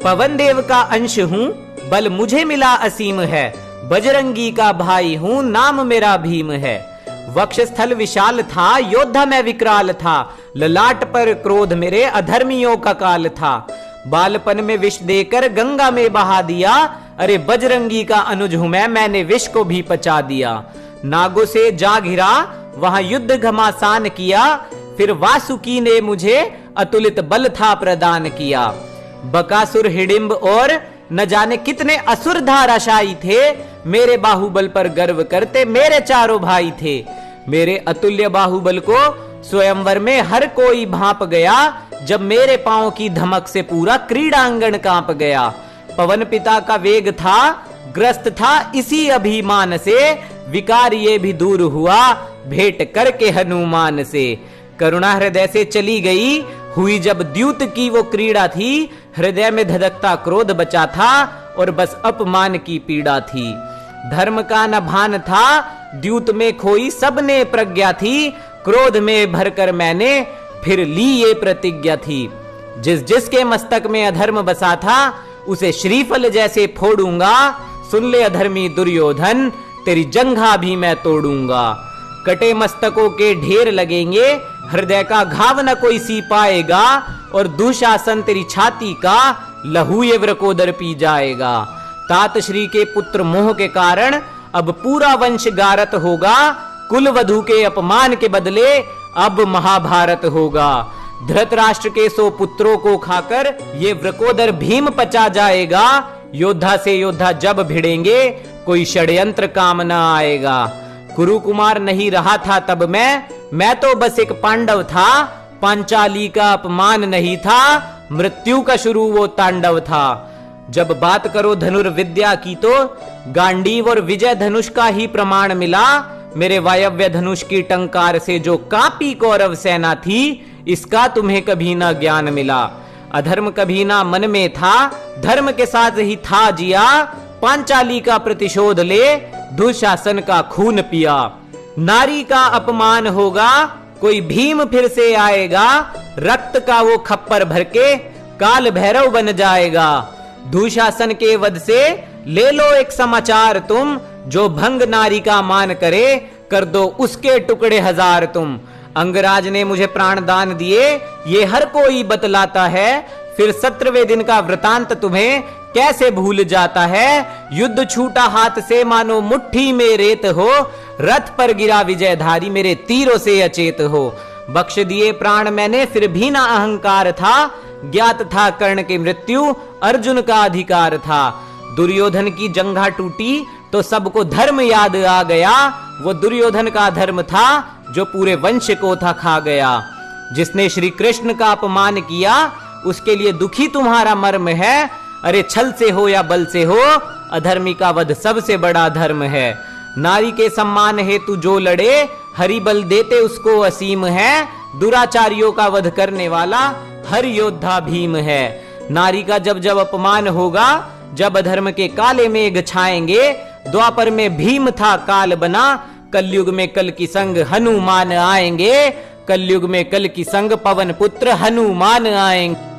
पवन देव का अंश हूँ, बल मुझे मिला असीम है। बजरंगी का भाई हूँ, नाम मेरा भीम है। वक्षस्थल विशाल था, योद्धा मैं विकराल था। ललाट पर क्रोध मेरे, अधर्मियों का काल था। बालपन में विष देकर गंगा में बहा दिया। अरे बजरंगी का अनुज हूं मैं, मैंने विष को भी पचा दिया। नागों से जा घिरा, वहां युद्ध घमासान किया। फिर वासुकी ने मुझे अतुलित बल था प्रदान किया। बकासुर, हिडिंब और न जाने कितने असुर धाराशायी थे। मेरे बाहुबल पर गर्व करते मेरे चारों भाई थे। मेरे अतुल्य बाहुबल को स्वयंवर में हर कोई भांप गया। जब मेरे पांव की धमक से पूरा क्रीड़ांगण कांप गया। पवन पिता का वेग था, ग्रस्त था इसी अभिमान से। विकार ये भी दूर हुआ, भेंट करके हनुमान से। करुणा हृदय से चली गई, हुई जब द्यूत की वो क्रीड़ा थी। हृदय में धधकता क्रोध बचा था, और बस अपमान की पीड़ा थी। धर्म का न भान था, द्यूत में खोई सबने प्रज्ञा थी। क्रोध में भरकर मैंने फिर ली ये प्रतिज्ञा थी। जिस जिसके मस्तक में अधर्म बसा था, उसे श्रीफल जैसे फोड़ूंगा। सुन ले अधर्मी दुर्योधन, तेरी जंघा भी मैं तोड़ूंगा। कटे मस्तकों के ढेर लगेंगे, हृदय का घाव न कोई सी पाएगा। और दुशासन तेरी छाती का लहू ये व्रकोदर पी जाएगा। तात श्री के पुत्र मोह के कारण अब पूरा वंश गारत होगा। कुल वधु के अपमान के बदले अब महाभारत होगा। धृतराष्ट्र के 100 पुत्रों को खाकर ये व्रकोदर भीम पचा जाएगा। योद्धा से योद्धा जब भिड़ेंगे, कोई षड्यंत्र काम न आएगा। कुरु कुमार नहीं रहा था तब मैं तो बस एक पांडव था। पांचाली का अपमान नहीं था, मृत्यु का शुरू वो तांडव था। जब बात करो धनुर्विद्या की तो गांडीव और विजय धनुष का ही प्रमाण मिला। मेरे वायव्य धनुष की टंकार से जो कांपी कौरव सेना थी, इसका तुम्हें कभी ना ज्ञान मिला। अधर्म कभी ना मन में था, धर्म के साथ ही था जिया। पांचाली का प्रतिशोध ले, दुशासन का खून पिया। नारी का अपमान होगा, कोई भीम फिर से आएगा। रक्त का वो खप्पर भर के काल भैरव बन जाएगा। दुशासन के वध से ले लो एक समाचार तुम। जो भंग नारी का मान करे, कर दो उसके टुकड़े हजार तुम। अंगराज ने मुझे प्राण दान दिए, ये हर कोई बतलाता है। फिर 17वें दिन का वृतांत तुम्हें कैसे भूल जाता है। युद्ध छूटा हाथ से मानो मुट्ठी में रेत हो। रथ पर गिरा विजयधारी, मेरे तीरों से अचेत हो। बख्श दिए प्राण मैंने, फिर भी ना अहंकार था। ज्ञात था कर्ण की मृत्यु, अर्जुन का अधिकार था। दुर्योधन की जंघा टूटी तो सबको धर्म याद आ गया। वो दुर्योधन का धर्म था जो पूरे वंश को था खा गया। जिसने श्री कृष्ण का अपमान किया, उसके लिए दुखी तुम्हारा मर्म है। अरे छल से हो या बल से हो, अधर्मी का वध सबसे बड़ा धर्म है। नारी के सम्मान हेतु जो लड़े, हरि बल देते उसको असीम है। दुराचारियों का वध करने वाला हर योद्धा भीम है। नारी का जब जब अपमान होगा, जब अधर्म के काले मेघ छाएंगे। द्वापर में भीम था काल बना, कलयुग में कल की संग हनुमान आएंगे। कलयुग में कल की संग पवन पुत्र हनुमान आएंगे।